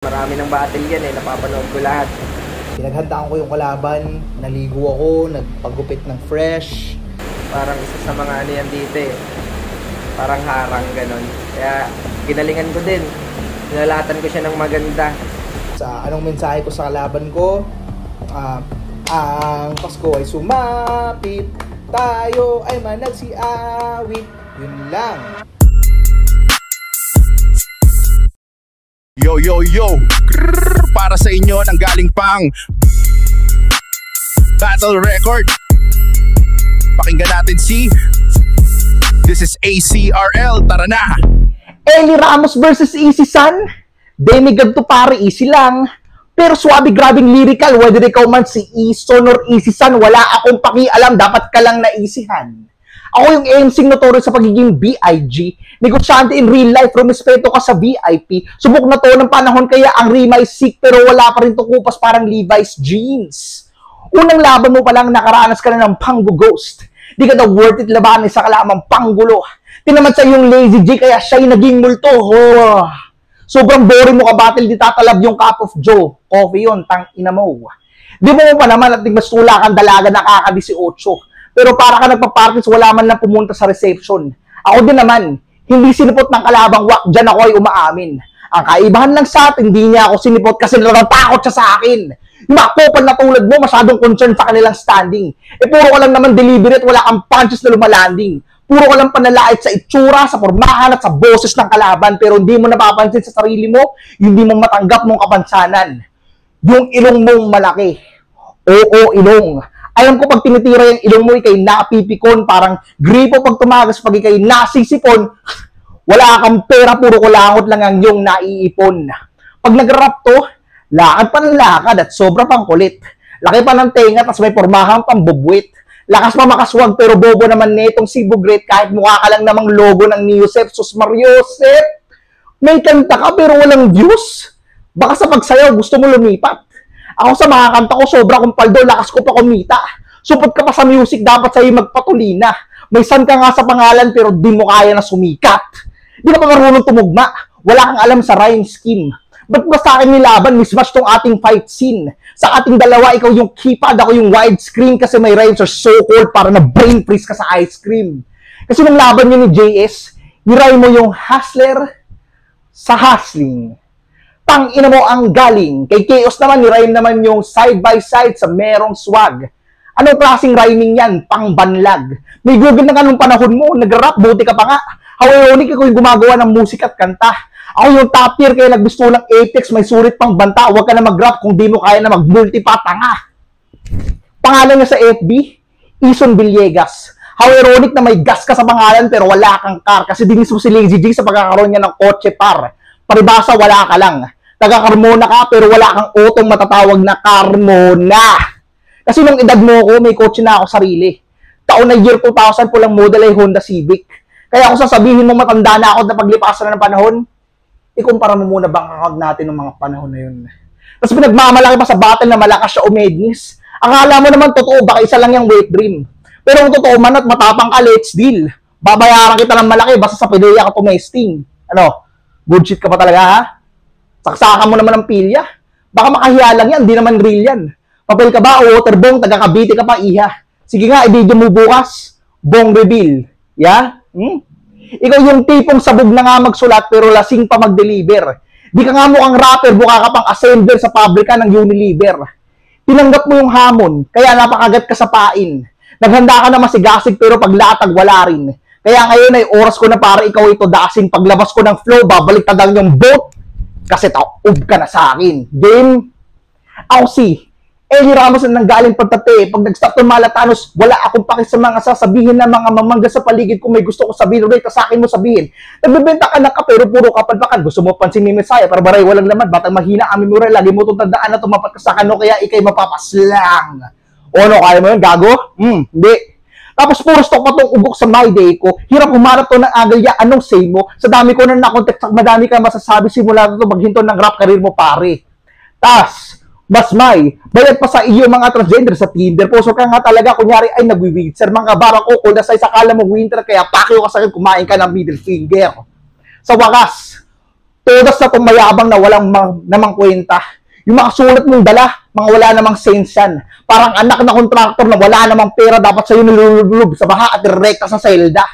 Marami ng battle yan eh, napapanood ko lahat. Pinaghandaan ko yung kalaban, naligo ako, nagpagupit ng fresh. Parang isa sa mga ano yan dito eh. Parang harang ganon. Kaya ginalingan ko din. Nilalatan ko siya ng maganda. Sa anong mensahe ko sa kalaban ko? Ang Pasko ay sumapit, tayo ay managsiawit. Yun lang. Yo, yo, yo! Grrr, para sa inyo nang galing pang Battle Record. Pakinggan natin si This is ACRL, tara na! Eli Ramos versus Easy San. Demigod to pare, easy lang. Pero swabe, grabing lyrical. Whether ikaw man si Eason or Easy San, wala akong pakialam, dapat ka lang naisihan. Ako yung AMC notorious sa pagiging BIG. Negosyante in real life, rumispeto ka sa VIP. Subok na to ng panahon kaya ang rima is sick pero wala pa rin tukupas parang Levi's jeans. Unang laban mo palang nakaranas ka na ng panggo-ghost. Di ka daw worth it labanin sa kalamang panggulo. Tinamad sa yung lazy J kaya siya'y naging multo. Oh. Sobrang boring mo ka battle, di tatalab yung cup of Joe. Coffee yun, tang ina mo. Di mo pa naman at nagmastula kang dalaga na kaka-18. Pero para ka nagpa-parties, wala man lang pumunta sa reception. Ako din naman, hindi sinipot ng kalabang wak, dyan ako ay umaamin. Ang kaibahan lang sa atin, hindi niya ako sinipot kasi natatakot siya sa akin. Yung mga kupal na tulad mo, masyadong concerned sa kanilang standing. Puro ka lang naman deliberate, wala kang punches na lumalanding. Puro ka lang panalait sa itsura, sa pormahan at sa boses ng kalaban, pero hindi mo napapansin sa sarili mo, hindi mo matanggap mong kapansanan. Yung ilong mong malaki. Oo, ilong. Alam ko pag tinitira yung ilong mo, ikay napipikon, parang gripo pag tumagas, pag ikay nasisipon, wala kang pera, puro kulangot lang ang iyong naiipon. Pag nag-rap to, lakad pa ng lakad at sobra pang kulit. Laki pa ng tenga, tas may pormahang pambubwit. Lakas pa makaswag, pero bobo naman netong si Bugret, kahit mukha ka lang namang logo ng Niusef, sus Mariosep. May kanta ka pero walang views. Baka sa pagsayaw gusto mo lumipat. Ako sa mga kanta ko, sobra kong paldo, lakas ko pa kumita. Supot ka pa sa music, dapat sa'yo magpatulina. May san ka nga sa pangalan, pero di mo kaya na sumikat. Di ka pa marunong tumugma. Wala kang alam sa rhyme scheme. Ba't ba sa akin nilaban, mismatch tong ating fight scene? Sa ating dalawa, ikaw yung keypad, ako yung widescreen, kasi may rhymes are so cold, para na brain freeze ka sa ice cream. Kasi nung laban niyo ni JS, nirhyme mo yung hustler sa hustling. Tang ina mo ang galing. Kay Chaos naman, ni-rhyme naman yung side by side sa merong swag. Anong klaseng rhyming yan? Pang banlag. May Google na ka nung panahon mo, nag-rap, buti ka pa nga. How ironic, ako yung gumagawa ng musika at kanta. Ako yung top tier, kaya naggusto ng Apex, may surit pang banta. Huwag ka na mag-rap kung di mo kaya na mag-multi pa, tanga. Pangalan niya sa FB, Ison Villegas. How ironic na may gas ka sa pangalan pero wala kang car. Kasi dinis mo si Lazy J sa pagkakaroon niya ng kotse par. Paribasa, wala ka lang. Taga-Carmona ka, pero wala kang otong matatawag na Carmona. Kasi nung edad mo ko, may kotse na ako sarili. Taon na year 2000 po lang model ay Honda Civic. Kaya kung sasabihin mo matanda na ako na paglipasan na ng panahon, ikumpara mo muna bank account natin ng mga panahon na yun. Tapos pinagmamalaki pa sa battle na malakas siya umednis. Akala mo naman totoo, baka isa lang yung wet dream. Pero kung totoo man at matapang ka, let's deal. Babayaran kita ng malaki basta sa pideya ka tumesting. Ano? Good shit ka pa talaga, ha? Saksakan mo naman ng pilya. Baka makahiya lang yan, di naman real yan. Papel ka ba o waterbong, taga-Cavite ka pa, iha. Sige nga, i-video mo bukas, bong reveal. Yeah? Ikaw yung tipong sabog na nga magsulat pero lasing pa mag-deliver. Di ka nga mukhang rapper, buka ka pang assembler sa pabrika ng Unilever. Tinanggap mo yung hamon, kaya napakagat ka sa pain. Naghanda ka na masigasig pero paglatag wala rin. Kaya ngayon ay oras ko na para ikaw ito dasin. Paglabas ko ng flow, babalik tadang yung boat. Kasi taob ka na sa akin. Game, ako si Eli Ramos na nanggaling pagtate. Pag nag-stop ng Malatanos, wala akong paki sa mga sasabihin ng mga mamangga sa paligid kung may gusto ko sabihin. Ulit, sa akin mo sabihin. Nagbibenta ka ng ka pero puro kapalpakan. Gusto mo pansin ni Messiah, para baray walang laman. Batang mahina kami mura. Lagi mo itong tandaan na tumapat ka sa kano kaya ikay mapapaslang. O ano, kaya mo yun, gago? Hindi. Tapos puro stock pa itong ugok sa my day ko. Hirap humarap to ng agalya. Anong say mo? Sa dami ko na nakontek, madami ka masasabi. Simula na ito maghinto ng rap career mo, pare. Tas, mas may, bayad pa sa iyo mga transgender sa Tinder. Puso ka nga talaga, kunyari ay nagwi-winter. Mga barang ko, kung nasa sakala mo winter, kaya pakyo ka sa akin, kumain ka ng middle finger. Sa wakas, todas na tumayabang na walang namang kwenta. Yung mga sulat mong dala, mga wala namang sense yan. Parang anak na kontraktor na wala namang pera, dapat sa'yo nilulublob sa baha at direkta sa selda.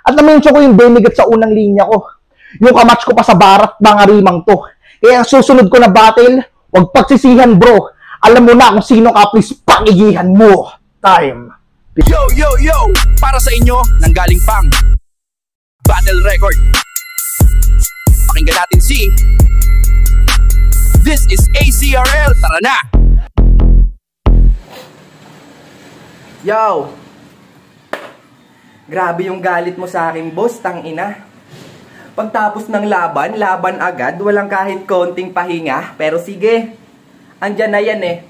At na-mention ko yung demigat sa unang linya ko. Yung kamatch ko pa sa barat, mga rimang to. Kaya ang susunod ko na battle, huwag pagsisihan bro. Alam mo na kung sino ka, please pakigihan mo. Time. Yo, yo, yo! Para sa inyo, nanggaling pang Battle Record. Pakinggan natin si This is ACRL. Tara na! Yo! Grabe yung galit mo sa akin, boss, tangina. Pagtapos ng laban agad, walang kahit konting pahinga. Pero sige, andyan na yan eh.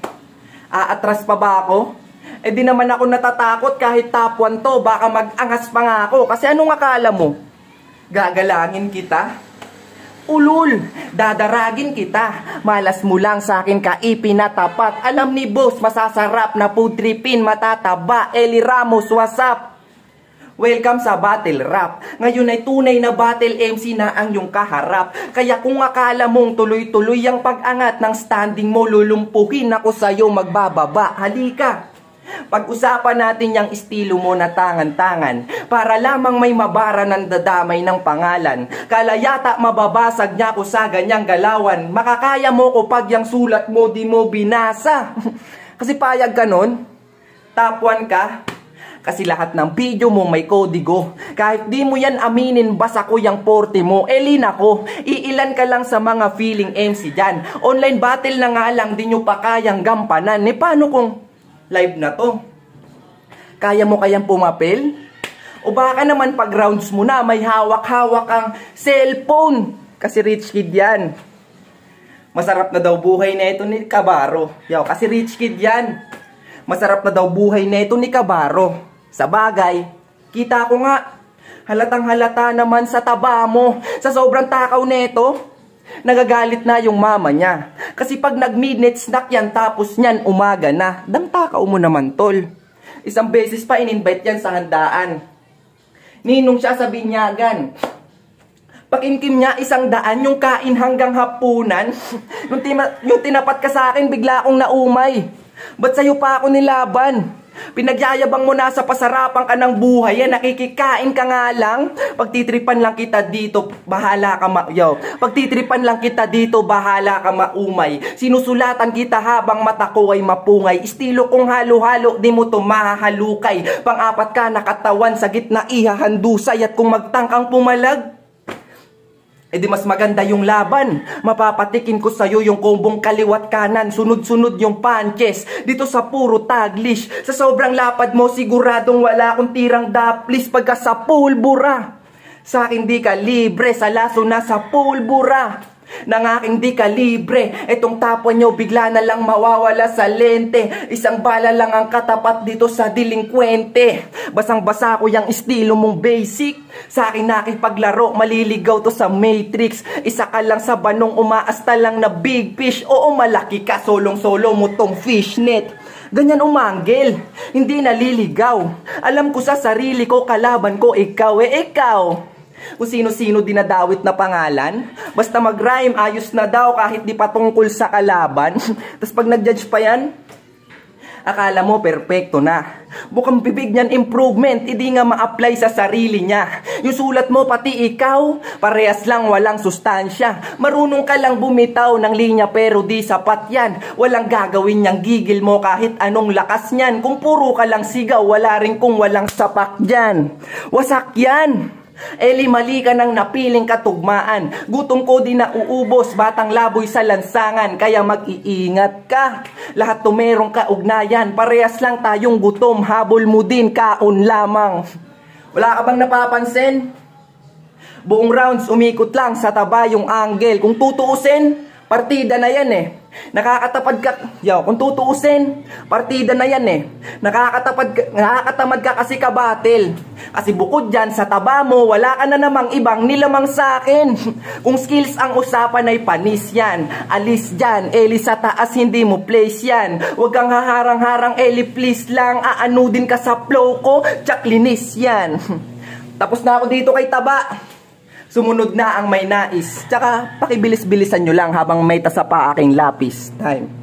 Aatras pa ba ako? Eh di naman ako natatakot kahit top 1 to. Baka mag-angas pa nga ako. Kasi anong akala mo? Gagalangin kita? Ulul, dadaragin kita. Malas mo lang sa akin ka ipinatapat. Alam ni boss, masasarap na food tripin, matataba. Eli Ramos, what's up? Welcome sa Battle Rap. Ngayon ay tunay na battle MC na ang iyong kaharap. Kaya kung akala mong tuloy-tuloy ang pag-angat ng standing mo, lulumpuhin ako sa'yo magbababa. Halika! Pag-usapan natin yung estilo mo na tangan-tangan para lamang may mabara ng dadamay ng pangalan. Kala yata mababasag niya ko sa ganyang galawan. Makakaya mo ko pag yung sulat mo di mo binasa. Kasi payag ka nun? Top 1 ka? Kasi lahat ng video mo may kodigo. Kahit di mo yan aminin, basa ko yung 40 mo. Elina ko, iilan ka lang sa mga feeling MC dyan. Online battle na nga lang, di nyo pa kayang gampanan. E paano kung live na to? Kaya mo kayang pumapel? O baka naman pag rounds mo na, may hawak-hawak ang cellphone. Kasi rich kid yan. Masarap na daw buhay na ito ni Kabaro. Yo, kasi rich kid yan. Masarap na daw buhay na ito ni Kabaro. Sa bagay, kita ko nga, halatang halata naman sa taba mo. Sa sobrang takaw neto, nagagalit na yung mama niya. Kasi pag nag-midnight snack yan, tapos niyan umaga na. Dang takaw mo naman, tol. Isang beses pa in-invite yan sa handaan. Ninong siya sa binyagan. Pakimkim niya 100 yung kain hanggang hapunan. Yung tinapat ka sa akin, bigla akong naumay. Ba't sa'yo pa ako nilaban? Pinagyayabang mo na sa pasarapan ka ng buhay, yan, nakikikain ka nga lang. Pagtitripan lang kita dito, bahala ka Pagtitripan lang kita dito, bahala ka maumay. Sinusulatan kita habang mata ko ay mapungay. Estilo kong halo-halo, di mo to mahahalukay. Pang-apat ka nakatawan, sa gitna ihahandusay. At kung magtangkang pumalag, eh di mas maganda yung laban. Mapapatikin ko sa'yo yung kombong kaliwat kanan. Sunod-sunod yung punches. Dito sa puro taglish. Sa sobrang lapad mo, siguradong wala akong tirang daplis. Pagka sa pulbura, sa akin di ka libre. Sa laso na sa pulbura ng aking di kalibre. Etong tapon nyo bigla na lang mawawala sa lente. Isang bala lang ang katapat dito sa delinkwente. Basang-basa ko yung estilo mong basic. Sa akin nakipaglaro, maliligaw to sa Matrix. Isa ka lang sa banong, umaasta lang na big fish. Oo, malaki ka, solong-solo mo tong fishnet. Ganyan umanggel, hindi naliligaw. Alam ko sa sarili ko, kalaban ko ikaw, ikaw. Kung sino-sino dinadawit na pangalan. Basta mag-rhyme, ayos na daw kahit di patungkol sa kalaban. Tapos pag nag-judge pa yan, akala mo perfecto na. Bukang bibig niyan improvement, hindi nga ma-apply sa sarili niya. Yung sulat mo pati ikaw, parehas lang walang sustansya. Marunong ka lang bumitaw ng linya pero di sapat yan. Walang gagawin niyang gigil mo kahit anong lakas niyan. Kung puro ka lang sigaw, wala rin kung walang sapak dyan. Wasak yan. Eli, mali ka ng napiling katugmaan. Gutom ko di na uubos, batang laboy sa lansangan. Kaya mag-iingat ka. Lahat to merong kaugnayan. Parehas lang tayong gutom, habol mo din, kaon lamang. Wala ka bang napapansin? Buong rounds umikot lang sa taba yung angle. Kung tutuusin, partida na yan eh. Nakakatamad ka kasi kabatil. Kasi bukod dyan sa taba mo, wala ka na namang ibang nilamang sa akin. Kung skills ang usapan ay panis yan. Alis dyan, Eli sa taas hindi mo place yan. Huwag kang haharang-harang, Eli please lang. Aanudin ka sa flow ko, tsak linis yan. Tapos na ako dito kay taba. Sumunod na ang may nais. Tsaka pakibilis-bilisan nyo lang habang may tasa pa aking lapis. Time.